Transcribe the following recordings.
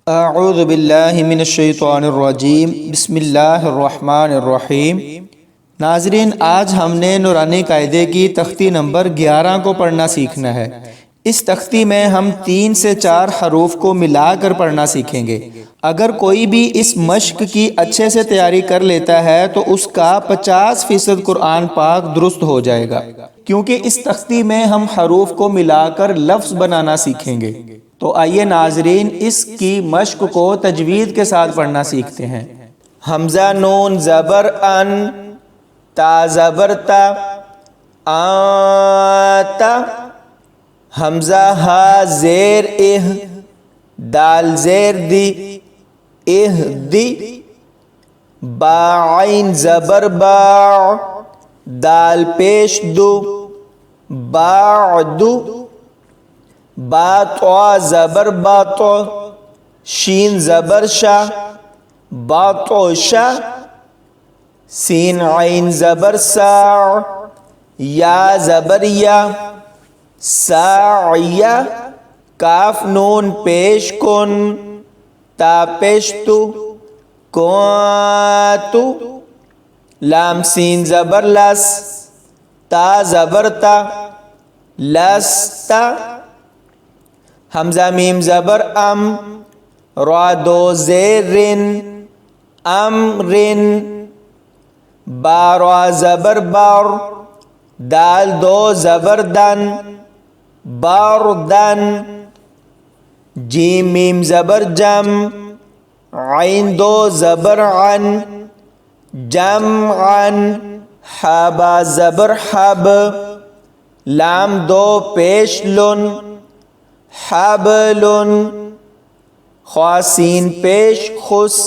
اعوذ باللہ من الشیطان الرجیم بسم اللہ الرحمن الرحیم۔ ناظرین، آج ہم نے نورانی قاعدے کی تختی نمبر 11 کو پڑھنا سیکھنا ہے۔ اس تختی میں ہم 3 سے 4 حروف کو ملا کر پڑھنا سیکھیں گے۔ اگر کوئی بھی اس مشق کی اچھے سے تیاری کر لیتا ہے تو اس کا 50% قرآن پاک درست ہو جائے گا، کیونکہ اس تختی میں ہم حروف کو ملا کر لفظ بنانا سیکھیں گے۔ تو آئیے ناظرین، اس کی مشق کو تجوید کے ساتھ پڑھنا سیکھتے ہیں۔ حمزہ نون زبر ان، تا زبر تا، آتا۔ حمزہ ہا زیر اہ، دال زیر دی، اہ دی۔ با عین زبر با، دال پیش دو، بعدو۔ با طا زبر باطو، شین زبر شا، باطوشا۔ سین عین زبر سا، یا زبر یا، ساعیا۔ کاف نون پیش کن، تا پیش تو، کواتو۔ لام سین زبر لس، تا زبر تا، لستا۔ حمزہ میم زبر ام، را دو زیر رن، امرن۔ با را زبر بار، دال دو زبر دن، باردن۔ جیم میم زبر جم، عین دو زبر عن، جمعن۔ حا با زبر حب، لام دو پیش لن، حبلن۔ خوا سین پیش خس،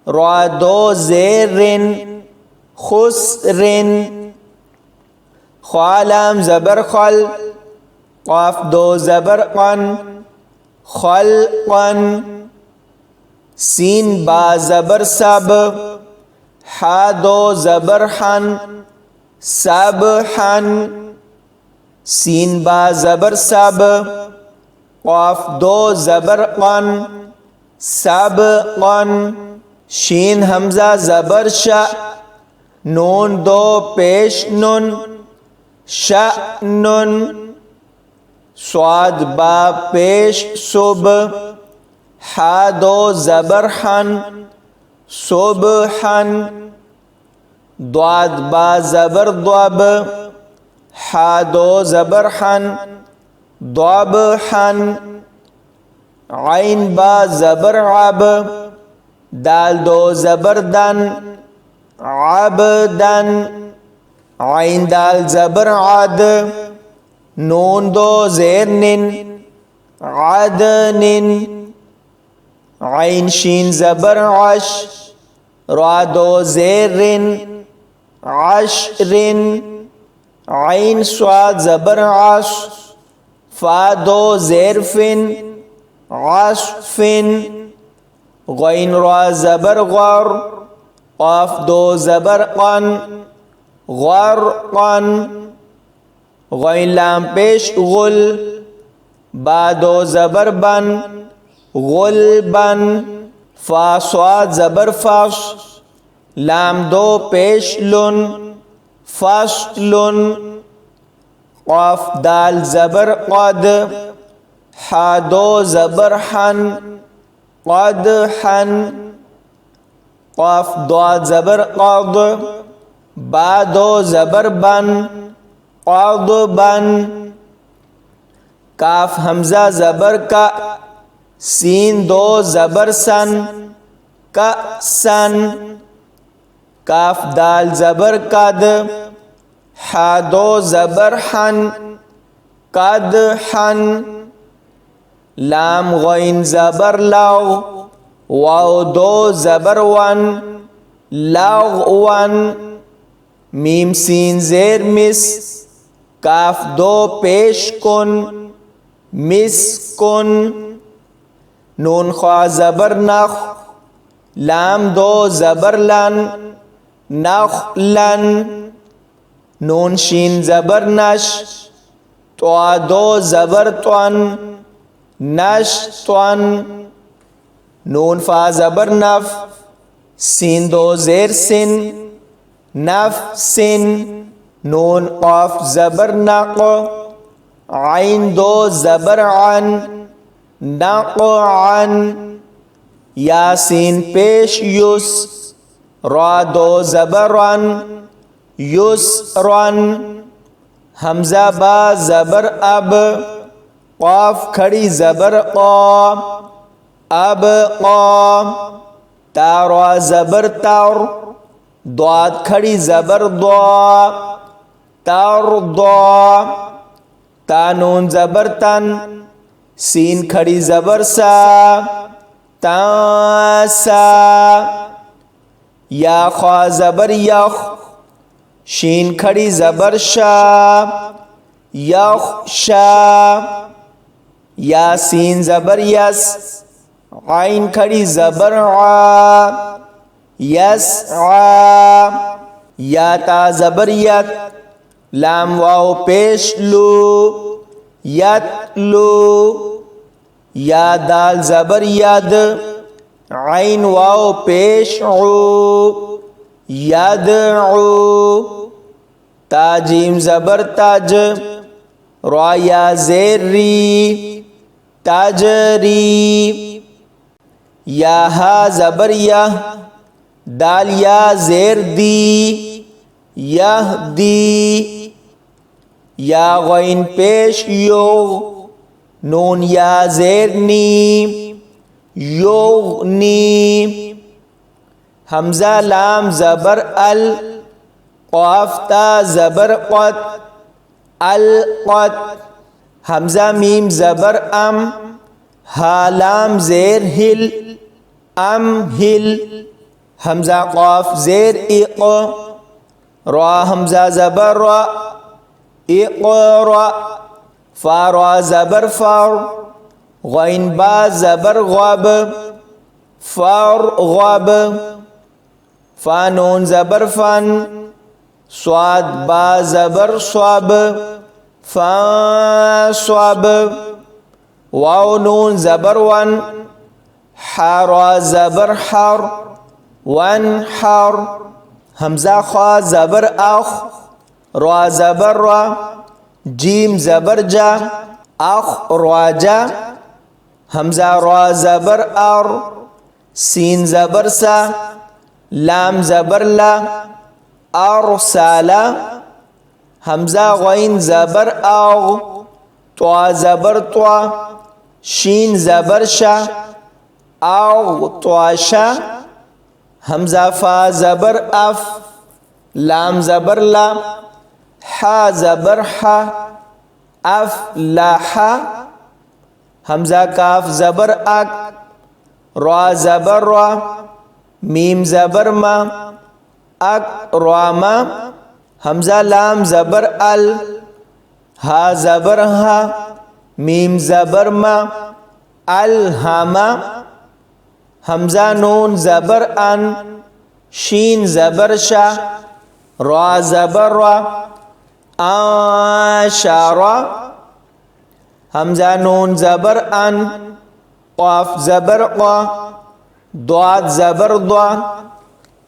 را دو زیر رن، خسرن۔ خوا لام زبر خل، قاف دو زبر قن، خلقن۔ سین با زبر سب، حا دو زبر حن، سبحن۔ سین با زبر سب، قاف دو زبر قن، سبقن۔ شین حمزہ زبر شا، نون دو پیش نن، شأنن۔ صاد با پیش صب، حا دو زبر حن، صبحن۔ ضاد با زبر ضب، حا دو زبر حن، ضبحن۔ عین با زبر عب، دال دو زبر دن، عبدن۔ عین دال زبر عد، نون دو زیر نن، عدنن۔ عین شین زبر عش، را دو زیر رن، عشرن۔ عین صاد زبر عش، فا دو زیر فن، عصفن۔ غین را زبر غر، قاف دو زبر قن، غرقن۔ غین لام پیش غل، با دو زبر بن، غلبن۔ فا صاد زبر فش، لام دو پیش لن، فصلن۔ قاف دال زبر قد، حا دو زبر حن، قدحن۔ قاف ضاد زبر قض، با دو زبر بن، قضبن۔ کاف حمزہ زبر کا، سین دو زبر سن، کأسن۔ کاف دال زبر قد، حا دو زبر حن، قدحن۔ لام غین زبر لغ، واو دو زبر ون، لغون۔ میم سین زیر مس، کاف دو پیش کن، مسکن۔ نون خوا زبر نخ، لام دو زبر لن، نخلن۔ نون شین زبر نش، طا دو زبر طن، نشطن۔ نون فا زبر نف، سین دو زیر سن، نف سن، نون قاف زبر نق، عین دو زبر عن، نق عن، یاسین پیش یس، را دو زبر رن، یس رن، حمزہ با زبر اب، قاف کھڑی زبر قا، اب قا، تا را زبر تر، ضاد کھڑی زبر ضا، تر ضا، تا نون زبر تن، سین کھڑی زبر سا، تا سا، یا خوا زبر یخ، شین کھڑی زبر شا، یخ شا، یا سین زبر یس، عین کھڑی زبر عا، یس عا، یا تا زبر یت، لام واو پیش لو، یت لو، یا دال زبر ید، عین واو پیش عو، یدعو، تا جیم زبر تج، را یا زیر ری، تجری، یا ہا زبر یہ، دال یا زیر دی، یہدی، یا غین پیش یو، نون یا زیر نی، یغنی، حمزہ لام زبر ال، قاف تا زبر قط، القط، حمزہ میم زبر ام، ہا لام زیر ہل، ام ہل، حمزہ قاف زیر اق، را حمزہ زبر را، اقرا، فا را زبر فر، غین با زبر غب، فرغب، فا نون زبر فن، صاد با زبر صب، فانصب، واو نون زبر ون، حا را زبر حر، وانحر، حمزہ خوا زبر اخ، را زبر را، جیم زبر جا، اخ را جا، حمزہ را زبر ار، سین زبر سا، لام زبر لا، ارسلا، حمزہ غین زبر اغ، طا زبر طا، شین زبر شا، اغطاشا، حمزہ فا زبر اف، لام زبر لا، حا زبر حا، افلحا، حمزہ کاف زبر اک، را زبر را، میم زبر ما، اکرما، حمزہ لام زبر ال، ہا زبر ہا، میم زبر ما، الہما، حمزہ نون زبر ان، شین زبر شا، را زبر را، آشارا، حمزہ نون زبر ان، قاف زبر قا، ضاد زبر ضا،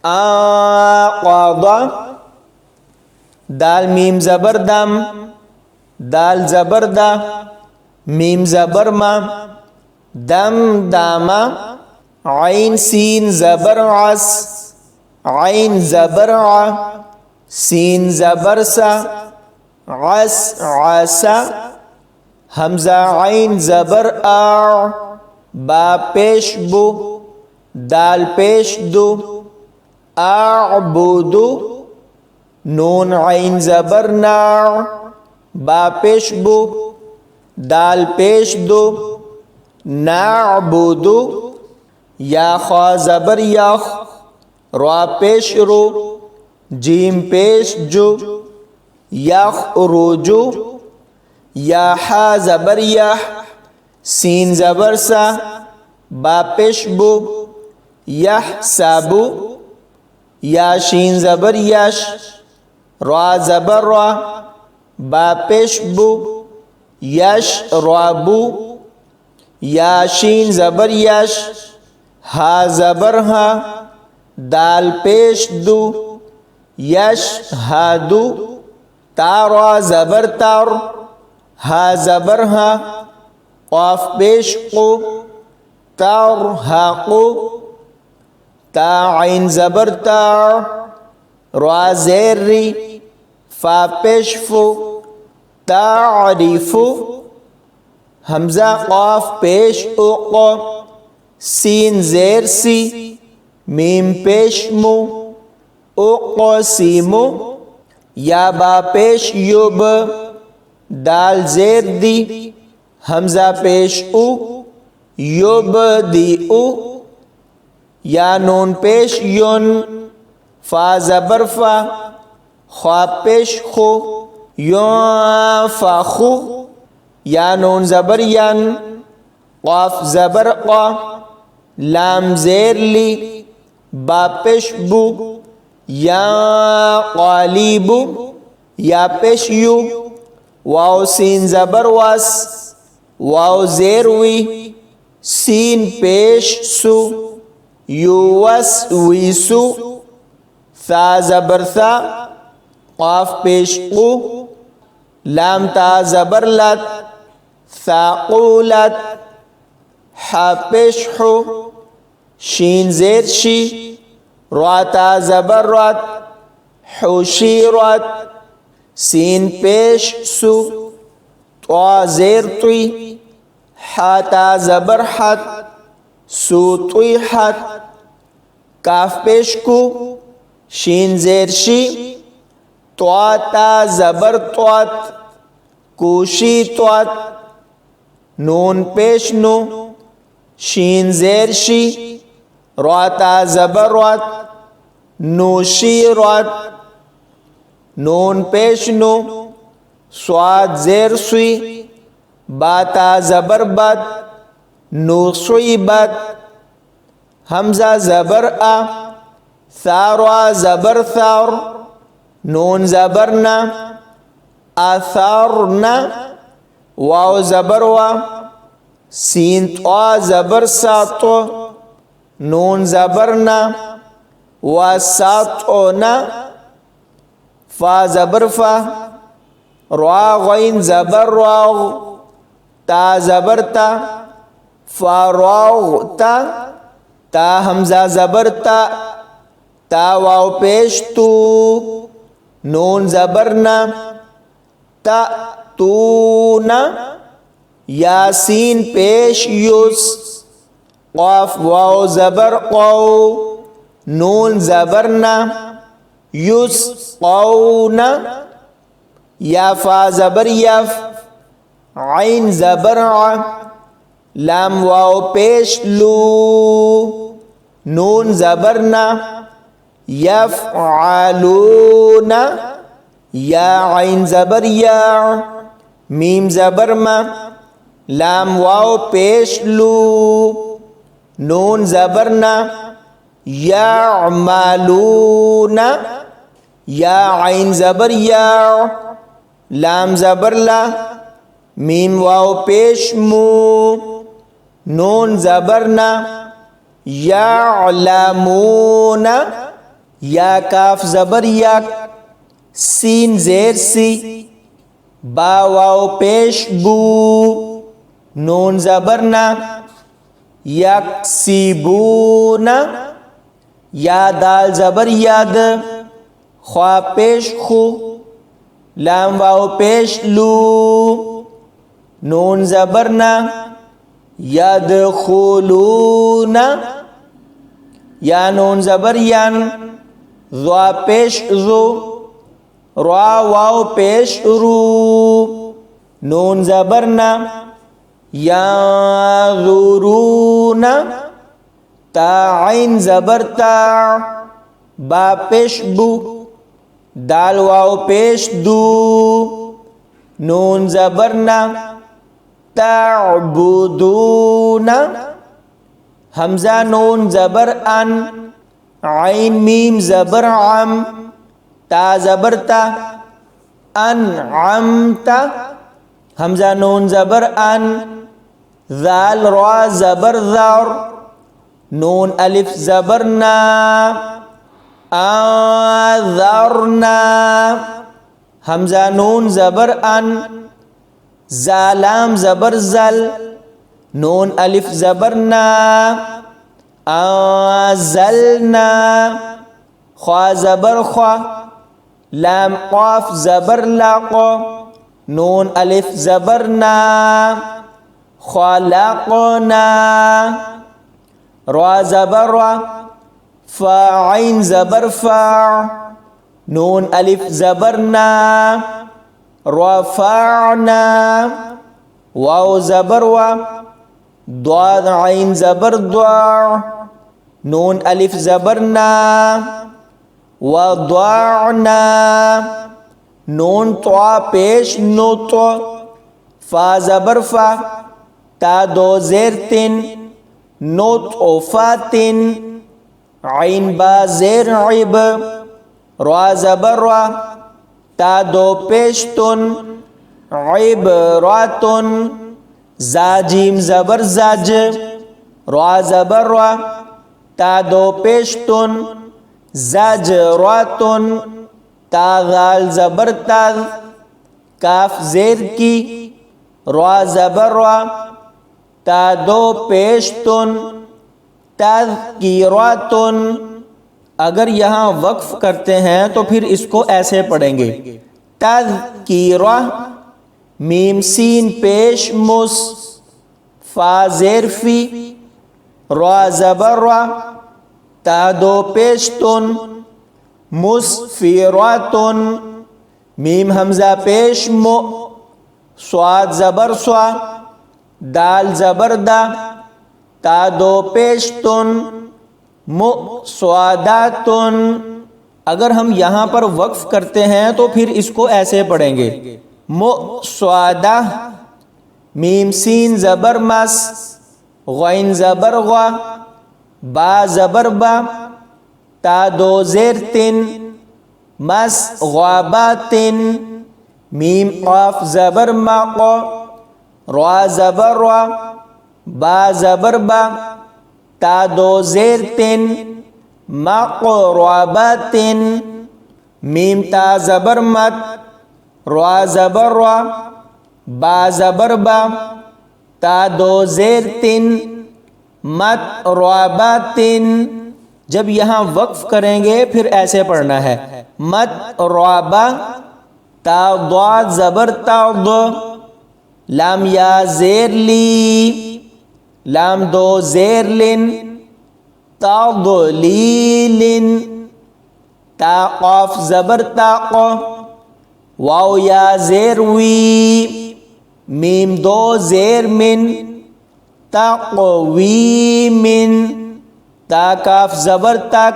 آقاضا، دال میم زبر دم، دال زبر دا، میم زبر ما، دم داما، عین سین زبر عس، عین زبر ع، سین زبر سا، عس عسا، حمزہ عین زبر آ، با پیش بو، دال پیش دو، اعبدو، نون عین زبر نا، با پیش بو، دال پیش دو، نعبدو، یا خوا زبر یخ، را پیش رو، جیم پیش جو، یخ روجو، یا حا زبر یح، سین زبر سا، با پیش بو، یحسبو، یا شین زبر یش، را زبر را، با پیش بو، یش رابو، یا شین زبر یش، ہا زبر ہا، دال پیش دو، یشہدو، تا را زبر تر، ہا زبر ہا، قاف پیش قو، ترہقو، تا عین زبر تا، را زیر ری، فا پیش فو، تعریفو، حمزہ قاف پیش اق، سین زیر سی، میم پیش مو، اقسیمو، یا با پیش یوب، دال زیر دی، حمزہ پیش او، یوب دی او، یا نون پیش یون، فا زبر فا، خوا پیش خو، ینفخو، یا نون زبر ین، قاف زبر قا، لام زیر لی، با پیش بو، یا قالیبو، یا پیش یو، واو سین زبر واس، واو زیر وی، سین پیش سو، یوس ویسو، ثا زبر ثا، قاف پیش قو، لام تا زبر لت، ثاقولت، حا پیش حو، شین زیر شی، را تا زبر رات، حوشیرت، سین پیش سو، طوا زیر طوی، حا تا زبر حت، سو طویحت، کاف پیش کو، شین زیر شی، طوا تا زبر طوت، کوشی طوت، نون پیش نو، شین زیر شی، را تا زبر رات، نوشیرت، نون پیش نو، صاد زیر سوی، با تا زبر بد، نوصیبت، حمزہ زبر آ، ثا را زبر ثار، نون زبر نا، اثرنا، واو زبر وا، سین طوا زبر ساتو، نون زبر نا، وسطنا، فا زبر فا، را غین زبر راغ، تا زبر تا، فراغتا، تا حمزہ زبر تا، تا واو پیش تو، نون زبر نا، تا تونا، یاسین پیش یوس، قاف واو زبر قو، نون زبر نا، یوس قونا، یا فا زبر یف، عین زبر ع، لام واو پیش لو، نون زبر نا، یفعلون، یا عین زبر یا، میم زبر ما، لام واو پیش لو، نون زبر نا، یعملون، یا عین زبر یا، لام زبر لا، میم واو پیش مو، نون زبر نا، یعلمون، یا کاف زبر یک، سین زیر سی، با واو پیش بو، نون زبر نا، یکسبون، یا دال زبر ید، خوا پیش خو، لام واو پیش لو، نون زبر نا، یدخلون، یا نون زبر ین، ضا پیش ذو، را واو پیش رو، نون زبر نا، ینظرون، تا عین زبر تا، با پیش بو، دال واو پیش دو، نون زبر نا، تعبدون، حمزہ نون زبر ان، عین میم زبر عم، تا زبر تا، انعمت، حمزہ نون زبر ان، ذال را زبر ذر، نون الف زبر نا انذرنا حمزہ نون زبر ان زا لام زبر زل نون الف زبر نا انزلنا خوا زبر خوا لام قاف زبر لاق نون الف زبر نا خلقنا را زبر را فا عین زبر فا نون الف زبر نا رفعنا واو زبر وا ضاد عین زبر ضع نون الف زبر نا وضعنا نون طا پیش نطع فا زبر فا تا دو زیر تن نطفاتن عین با زیر عب را زبر را تا دو پیش تن عبراتن زا جیم زبر زاج را زبر را تا دو پیش تن زجراتن تا غال زبر تاذ کاف زیر کی را زبر را تا دو پیشتن تذکیراتن اگر یہاں وقف کرتے ہیں تو پھر اس کو ایسے پڑھیں گے تذکیرہ میم سین پیش مس فا زیر فی را زبر را تا دو پیشتن مسفراتن میم حمزہ پیش مو صاد زبر سوا دال زبر دا تا دو پیشتن مسوداتن اگر ہم یہاں پر وقف کرتے ہیں تو پھر اس کو ایسے پڑھیں گے مسودہ میم سین زبر مس غین زبر غا با زبر با تا دو زیر تن مس غاباتن میم قاف زبر مق را زبر را با زبر با تا دو زیر تن مقرباتن میم تا زبر مت را زبر را با زبر با تا دو زیر تن مترباتن جب یہاں وقف کریں گے پھر ایسے پڑھنا ہے متربا تا ضاد زبر تا لام یا زیر لی لام دو زیر لن تا ضلیلن تا قاف زبر تاق واو یا زیر وی میم دو زیر من تقویمن تا کاف زبر تک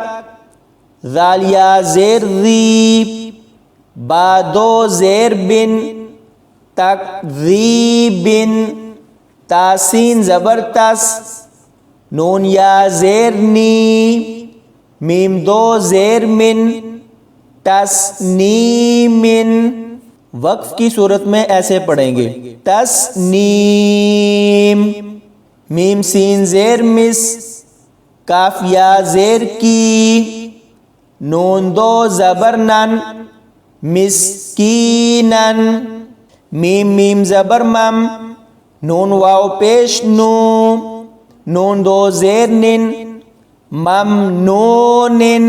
ذال یا زیر ذیب با دو زیر بن تکذیبن تا سین زبر تس نون یا زیر نی میم دو زیر من تسنیمن وقف کی صورت میں ایسے پڑھیں گے تسنیم میم سین زیر مس کاف یا زیر کی نون دو زبر نن مسکینن میم میم زبر مم نون واو پیش نو نون دو زیر نن ممنونن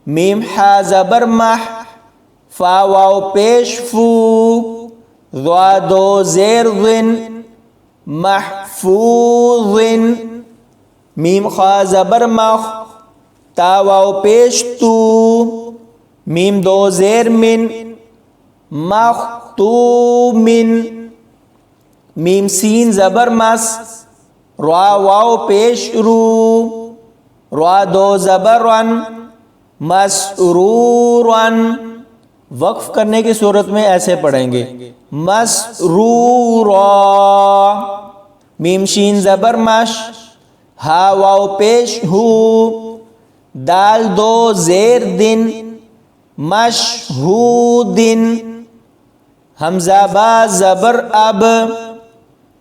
میم حا زبر مح فا واو پیش فو ضا دو زیر ضن محفوظن میم خوا زبر مخ تا واو پیش تو میم دو زیر من مختومن میم سین زبر مس را واو پیش رو را دو زبر رن مسرورن وقف کرنے کی صورت میں ایسے پڑھیں گے مسرورا میم شین زبر مش ہا واو پیش ہو دال دو زیر دن مشہودن حمزہ با زبر اب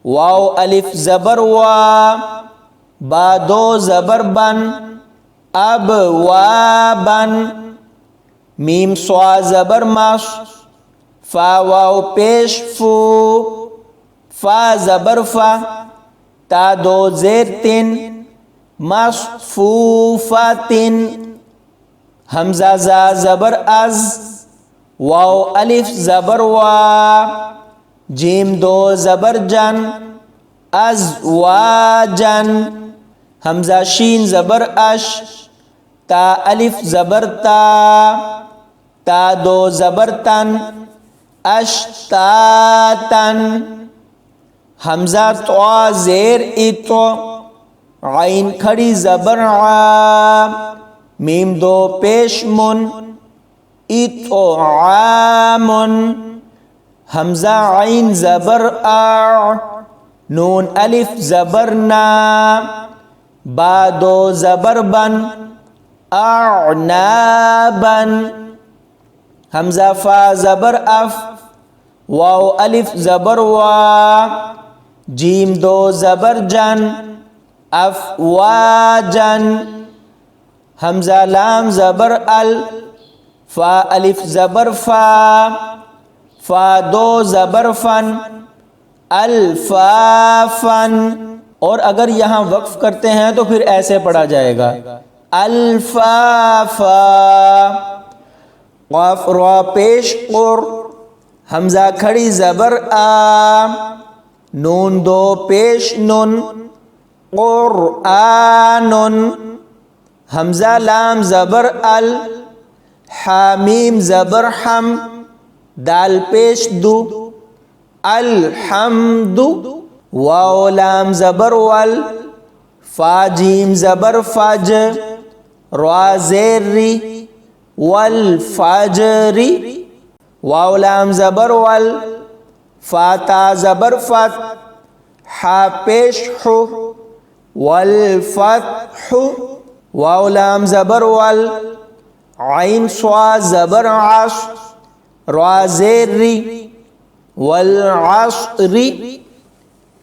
واو الف زبر وا با دو زبر بن اب وابن میم سوا زبر ماش فا واو پیش فو فا زبر فا تا دو زیر تن مصفوفاتن حمزہ زا زبر از واو الف زبر وا جیم دو زبر جن از واجن حمزہ شین زبر اش تا الف زبر تا دو زبر تن اشتاتن حمزہ طوا زیر اتو عین کھڑی زبر ع میم دو پیش من اتو عامن حمزہ عین زبر آ نون الف زبر نا با دو زبر بن اعنابن حمزہ فا زبر اف واو الف زبر وا جیم دو زبر جن افواجن حمزہ لام زبر ال فا الف زبر فا فا دو زبر فن الفافن اور اگر یہاں وقف کرتے ہیں تو پھر ایسے پڑھا جائے گا الفافا قاف را پیش قر حمزہ کھڑی زبر آ نون دو پیش نن قرآن حمزہ لام زبر ال حامیم زبر حم دال پیش دو الحمد واو لام زبر وال فا جیم زبر فج را زیر ری والفجری واو لام زبر وال فا تا زبر فت حا پیش حو والفتح واو لام زبر وال عین سوا زبر عش را زیر ری والعصر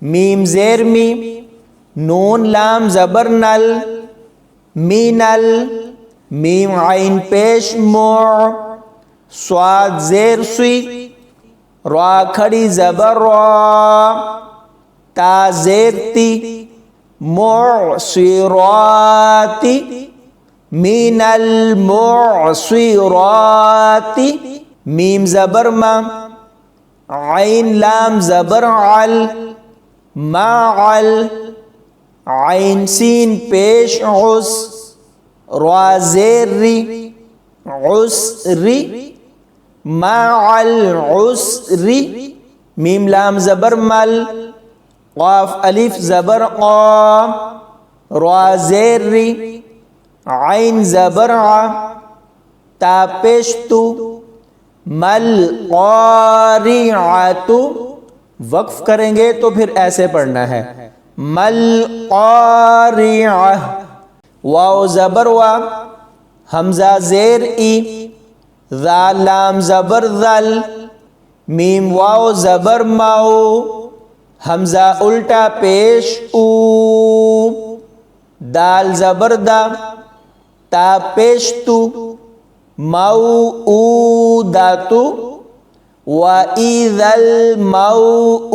میم زیر می نون لام زبر نل مینل میم عین پیش مع سواد زیر سوی را کھڑی زبر را تا زیر تی معصراتی من المعصرات میم زبر ما عین لام زبر عل معل عین سین پیش عس را زیر ری عسری مع العسری میم لام زبر مل قاف الف زبر قا را زیر ری عین زبر ع تا پیش تو مل قارعۃ وقف کریں گے تو پھر ایسے پڑھنا ہے مل قارعہ واو زبر وا حمزہ زیر ای ذا لام زبر ذل میم واو زبر ماؤ حمزہ الٹا پیش او دال زبر دا تا پیش تو موعودۃ وَإِذَا الْمَوْعُودَةُ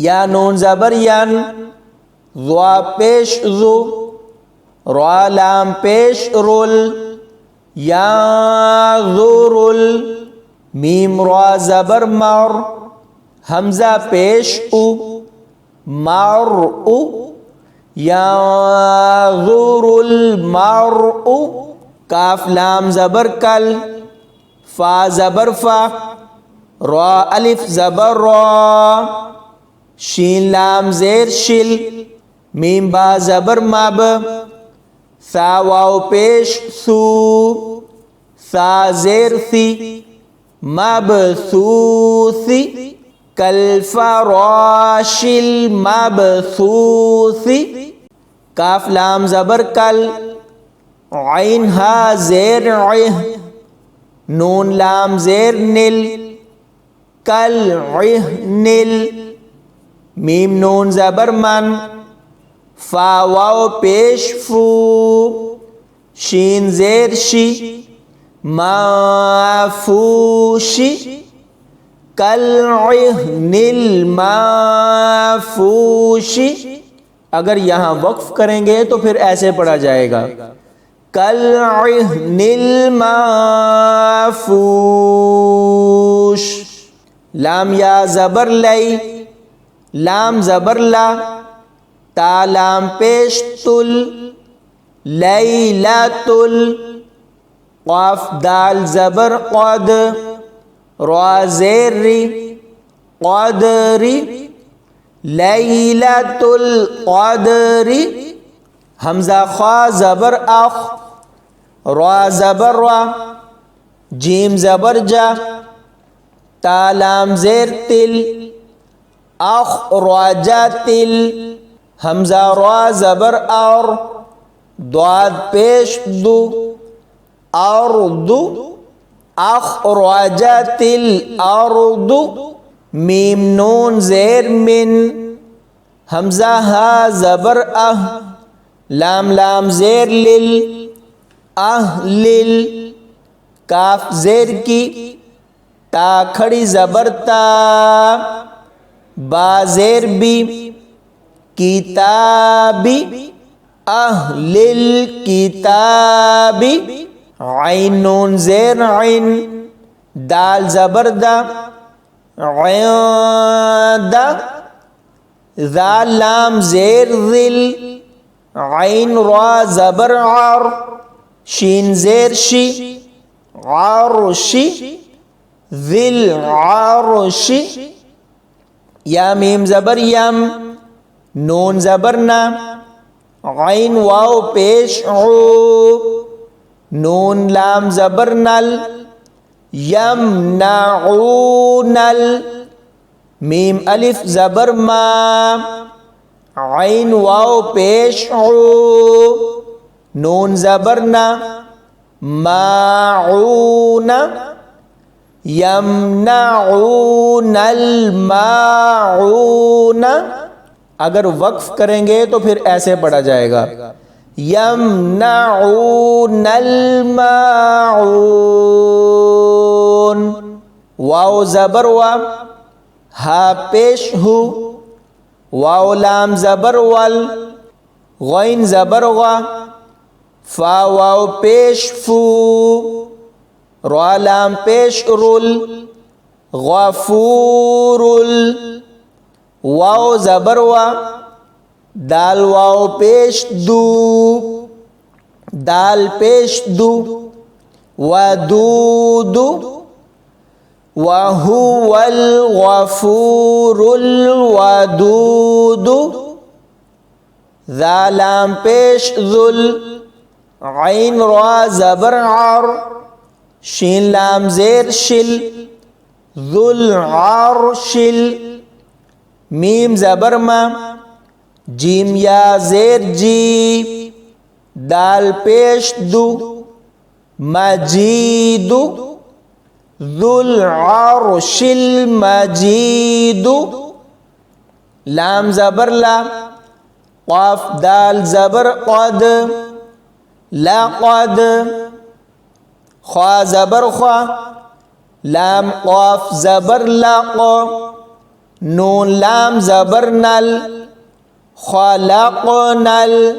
یا نون زبر ین ضا پیش ذو را لام پیش رول یا ذرل میم را زبر مر حمزہ پیش او مرء یا المرء کاف لام زبر کل فا زبر فا را الف زبر را شین لام زیر شل میم با زبر مب ثا واو پیش ثو ثا زیر ثی مبثوثی کالفراش المبثوث کاف لام زبر کل عین ہا زیر عہ نون لام زیر نل کل عہ نل میم نون زبر من، فا واو پیش فو، شین زیر شی، مافوشی، کالعہن المافوشی. اگر یہاں وقف کریں گے تو پھر ایسے پڑھا جائے گا کالعہن المافوش. لام یا زبر لئی، لام زبر لا، تا لام پیش تل، لیلۃ. قاف دال زبر قد، را زیر ری، قدری، لیلۃ القدر. حمزہ خا زبر اخ، را زبر را، جیم زبر جا، تا لام زیر تل، اخ را جا تل. حمزہ را زبر اور، ضاد پیش دو، ارض، اخرجت الارض. میم نون زیر من، حمزہ ہا زبر اہ، لام لام زیر لل، اہلل. کاف زیر کی، تا کھڑی زبر تا، با زیر بی، کتابی، اہلل کتابی. عین نون زیر عین، دال زبر دا، عند، ذال لام زیر ذل، عین را زبر عر، شین زیر شی، عرشی، ذل عرشی. یا میم زبر یم، نون زبر نا، عین واو پیش عو، نون لام زبر نل، یمنعونل. میم الف زبر ما، عین واو پیش عو، نون زبر نا، ماعون، یمنعون الماعون. اگر وقف کریں گے تو پھر ایسے پڑھا جائے گا یمنعون الماعون. واو زبر وا، ہا پیش ہو، واو لام زبر ول، غین زبر غا، فا واو پیش فو، را لام پیش رل، غفورل. واو زبر وا، دال واو پیش دو، دال پیش دو، ودود، وهو الغفور الودود. ذا لام پیش ذل، عین را زبر عر، شین لام زیر شل، ذل عرشل. میم زبر ما، جیم یا زیر جی، دال پیش دو، مجید، ذو العرش المجید. لام زبر لا، قاف دال زبر قد، لقد. خوا زبر خوا، لام قاف زبر لق، نون لام زبر نل، خلقنل.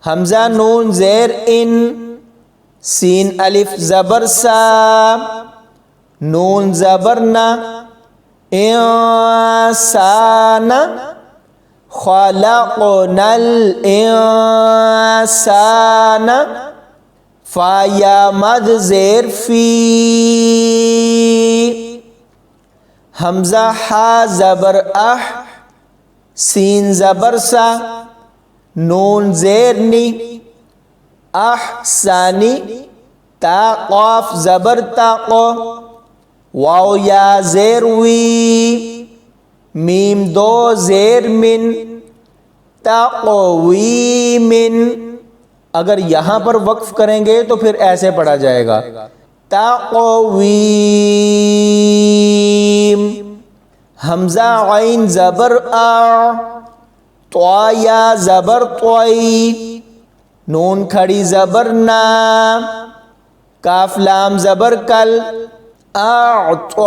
حمزہ نون زیر ان، سین الف زبر سا، نون زبر نا، انسان، خلقنا الانسان. فا یا مد زیر فی، حمزہ ہا زبر اح، سین زبر سا، نون زیر نی، احسانی، تا قاف زبر تاقو، واو یا زیر وی، میم دو زیر من، تقویمن. اگر یہاں پر وقف کریں گے تو پھر ایسے پڑھا جائے گا تقویم. حمزہ عین زبر آ، طا یا زبر طوئی، نون کھڑی زبر نا، کاف لام زبر کل، اعطیناکل،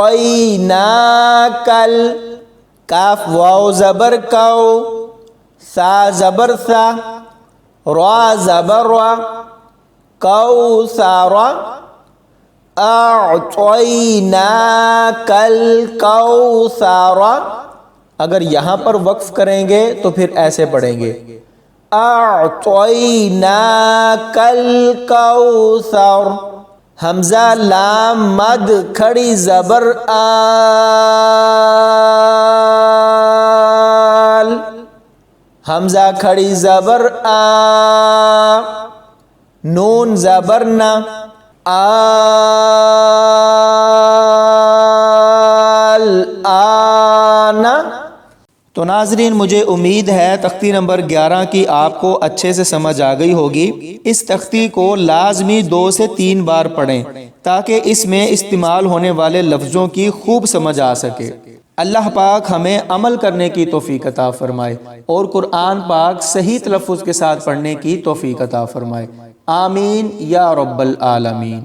کاف واو زبر کو، سا زبر سا، را زبر را، کوثر، اعطیناکل کوثر۔ اگر یہاں پر وقف کریں گے تو پھر ایسے پڑھیں گے اعطیناکل کوثر۔ حمزہ لام مد کھڑی زبر آل، حمزہ کھڑی زبر آ، نون زبر نا، آل آنا۔ تو ناظرین مجھے امید ہے تختی نمبر 11 کی آپ کو اچھے سے سمجھ آ گئی ہوگی۔ اس تختی کو لازمی 2 سے 3 بار پڑھیں تاکہ اس میں استعمال ہونے والے لفظوں کی خوب سمجھ آ سکے۔ اللہ پاک ہمیں عمل کرنے کی توفیق عطا فرمائے اور قرآن پاک صحیح تلفظ کے ساتھ پڑھنے کی توفیق عطا فرمائے۔ آمین یا رب العالمین۔